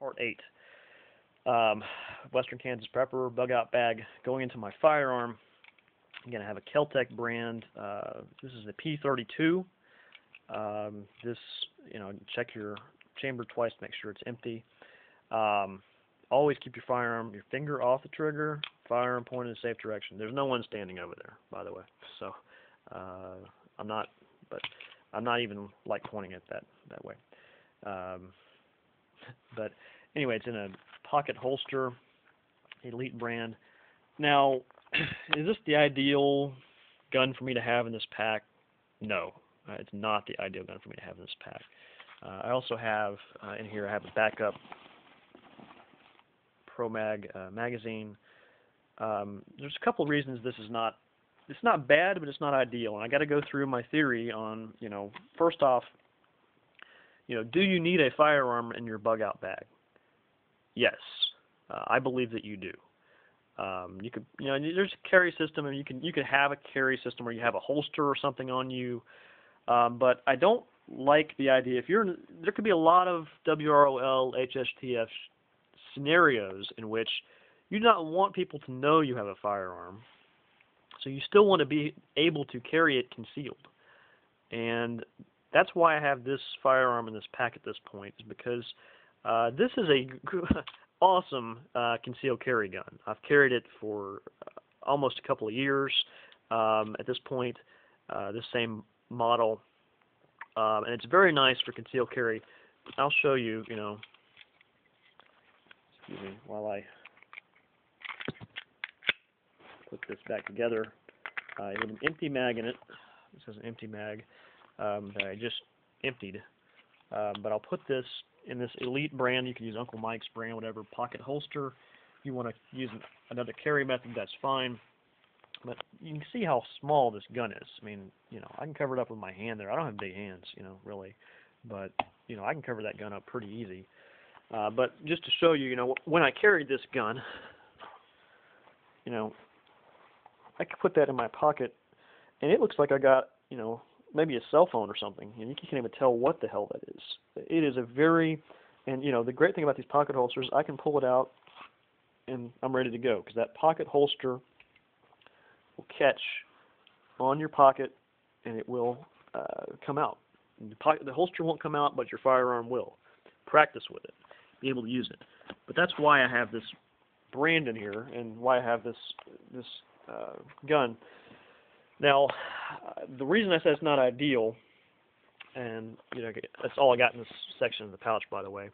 Part 8. Western Kansas Prepper bug out bag going into my firearm. I'm going to have a Kel-Tec brand. This is the P32. This, check your chamber twice to make sure it's empty. Always keep your finger off the trigger, firearm pointed in a safe direction. There's no one standing over there, by the way. So I'm not even like pointing it that way. But anyway, it's in a pocket holster, Elite brand. Now, is this the ideal gun for me to have in this pack? No, it's not the ideal gun for me to have in this pack. I also have in here, I have a backup Pro Mag magazine. There's a couple of reasons this is not. It's not bad, but it's not ideal. And I got to go through my theory on, first off, do you need a firearm in your bug out bag? Yes, I believe that you do. You could, there's a carry system, and you could have a carry system where you have a holster or something on you. But I don't like the idea. There could be a lot of WROL, SHTF scenarios in which you do not want people to know you have a firearm. So you still want to be able to carry it concealed. And that's why I have this firearm in this pack at this point, is because this is a awesome concealed carry gun. I've carried it for almost a couple of years at this point, this same model. And it's very nice for concealed carry. I'll show you, excuse me, while I put this back together. With an empty mag in it. This is an empty mag that I just emptied. But I'll put this in this Elite brand. You can use Uncle Mike's brand, whatever, pocket holster. If you want to use another carry method, that's fine. But you can see how small this gun is. I mean, I can cover it up with my hand there. I don't have big hands, really. But, I can cover that gun up pretty easy. But just to show you, when I carried this gun, I could put that in my pocket, and it looks like I got, maybe a cell phone or something. You can't even tell what the hell that is. It is a very, and the great thing about these pocket holsters, I can pull it out, and I'm ready to go, because that pocket holster will catch on your pocket, and it will come out. The holster won't come out, but your firearm will. Practice with it. Be able to use it. But that's why I have this brand in here, and why I have this gun. Now, the reason I said it's not ideal, and that's all I got in this section of the pouch, by the way.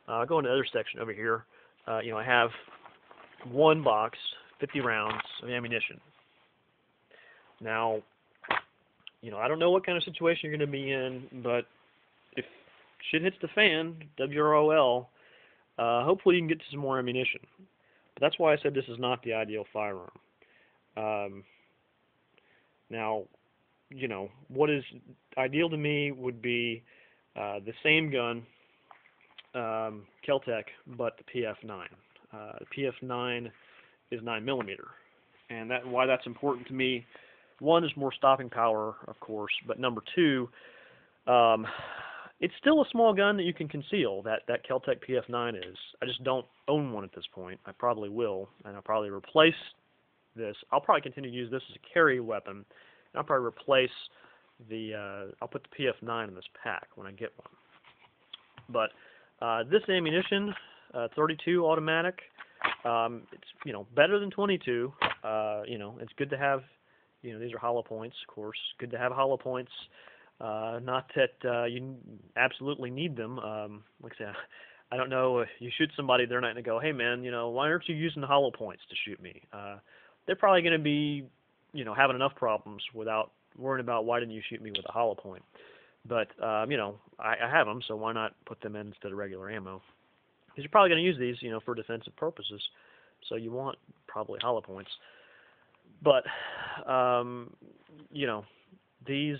I'll go into the other section over here. I have one box, 50 rounds of ammunition. Now, I don't know what kind of situation you're going to be in, but if shit hits the fan, WROL, hopefully you can get to some more ammunition. But that's why I said this is not the ideal firearm. Now, what is ideal to me would be the same gun, Kel-Tec, but the PF9. The PF9 is 9mm, and why that's important to me. One is more stopping power, of course, but number two, it's still a small gun that you can conceal. That Kel-Tec PF9 is. I just don't own one at this point. I probably will, and I'll probably replace this. I'll probably continue to use this as a carry weapon, and I'll probably replace I'll put the PF9 in this pack when I get one. But this ammunition, 32 automatic, it's better than 22. It's good to have. These are hollow points, of course. Good to have hollow points. Not that you absolutely need them. Like I said, I don't know if you shoot somebody, they're not going to go, hey man, why aren't you using the hollow points to shoot me? They're probably going to be, having enough problems without worrying about why didn't you shoot me with a hollow point. But, I have them, so why not put them in instead of regular ammo? Because you're probably going to use these, for defensive purposes. So you want probably hollow points. But, these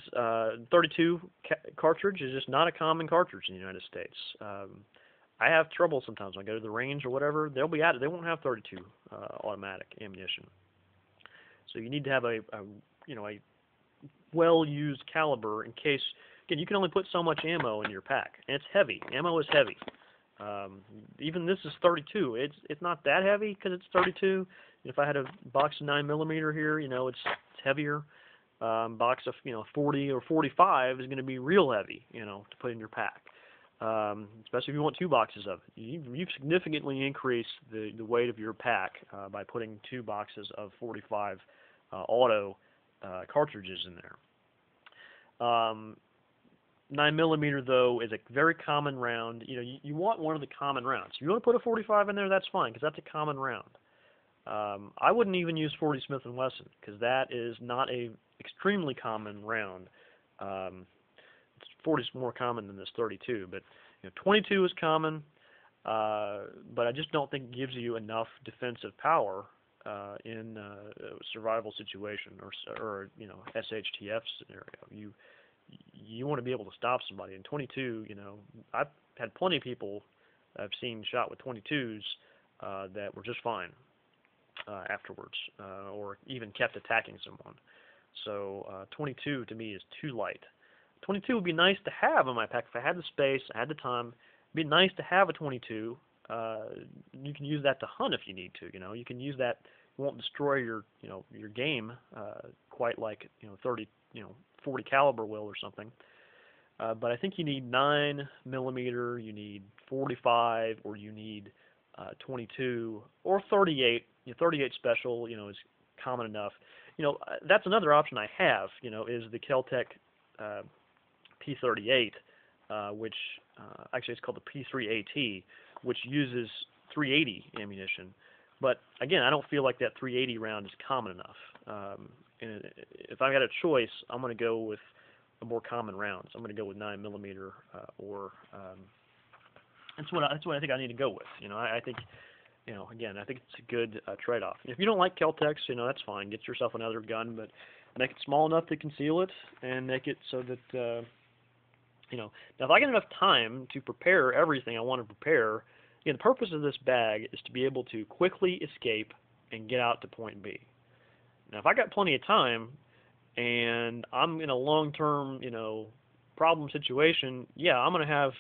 32 cartridge is just not a common cartridge in the United States. I have trouble sometimes when I go to the range or whatever. They'll be at it. They won't have 32 automatic ammunition. So you need to have a well-used caliber in case. Again, you can only put so much ammo in your pack, and it's heavy. Ammo is heavy, Even this is 32. It's not that heavy because it's 32. If I had a box of 9mm here, it's heavier. Box of 40 or 45 is going to be real heavy, to put in your pack. Especially if you want 2 boxes of it. You've significantly increased the weight of your pack by putting 2 boxes of 45 auto cartridges in there. 9mm though is a very common round. You want one of the common rounds. If you want to put a 45 in there, that's fine because that's a common round. I wouldn't even use 40 Smith & Wesson because that is not a extremely common round. 40 is more common than this 32, but 22 is common, but I just don't think it gives you enough defensive power in a survival situation or SHTF scenario. You want to be able to stop somebody. And 22, I've had plenty of people I've seen shot with 22s that were just fine afterwards, or even kept attacking someone. So 22 to me is too light. 22 would be nice to have in my pack if I had the space, I had the time. It'd be nice to have a 22. You can use that to hunt if you need to. You can use that. It won't destroy your game quite like 30 40 caliber will or something. But I think you need 9mm, you need 45, or you need 22 or 38. 38 special, is common enough. That's another option I have. Is the Kel-Tec P38, which actually it's called the P3AT, which uses 380 ammunition. But again, I don't feel like that 380 round is common enough. And if I got a choice, I'm going to go with a more common rounds. I'm going to go with 9mm, or that's what I think I need to go with. I think, again, I think it's a good trade-off. If you don't like Kel-Tecs, that's fine. Get yourself another gun, but make it small enough to conceal it, and make it so that now if I get enough time to prepare everything I want to prepare, the purpose of this bag is to be able to quickly escape and get out to point B. Now, if I got plenty of time and I'm in a long-term, problem situation, yeah, I'm going to have,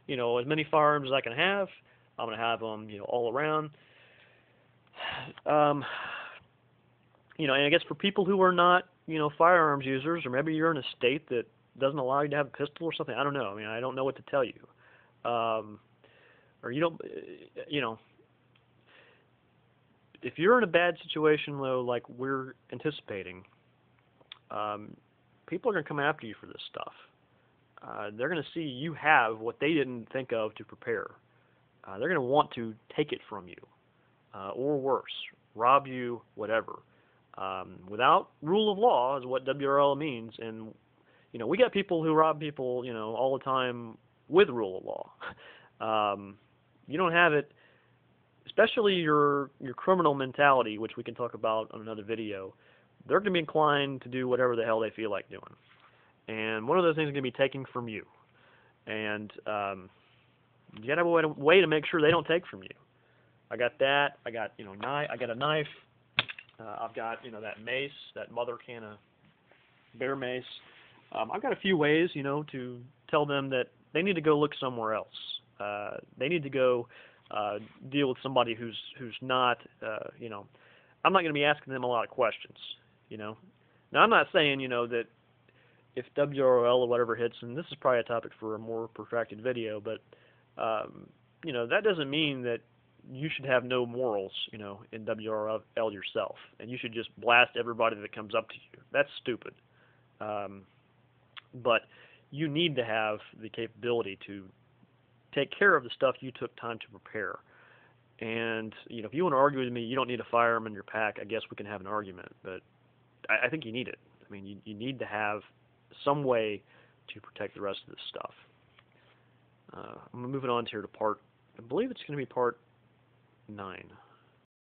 as many firearms as I can have. I'm going to have them, all around. And I guess for people who are not, firearms users, or maybe you're in a state that doesn't allow you to have a pistol or something, I don't know. I don't know what to tell you. Or you don't, if you're in a bad situation, though, like we're anticipating, people are going to come after you for this stuff. They're going to see you have what they didn't think of to prepare. They're going to want to take it from you, or worse, rob you, whatever. Without rule of law is what WRL means, and we got people who rob people, all the time with rule of law. You don't have it. Especially your criminal mentality, which we can talk about on another video, they're going to be inclined to do whatever the hell they feel like doing. And one of those things is going to be taking from you. And you got to have a way to make sure they don't take from you. I got that. I got I got a knife. I've got that mace, that mother can of bear mace. I've got a few ways to tell them that they need to go look somewhere else. They need to go deal with somebody who's not, I'm not going to be asking them a lot of questions, Now, I'm not saying, that if WRL or whatever hits, and this is probably a topic for a more protracted video, but, that doesn't mean that you should have no morals, in WRL yourself, and you should just blast everybody that comes up to you. That's stupid. But you need to have the capability to take care of the stuff you took time to prepare. And, if you want to argue with me, you don't need a firearm in your pack, I guess we can have an argument. But I think you need it. You need to have some way to protect the rest of this stuff. I'm moving on here to I believe it's going to be part 9.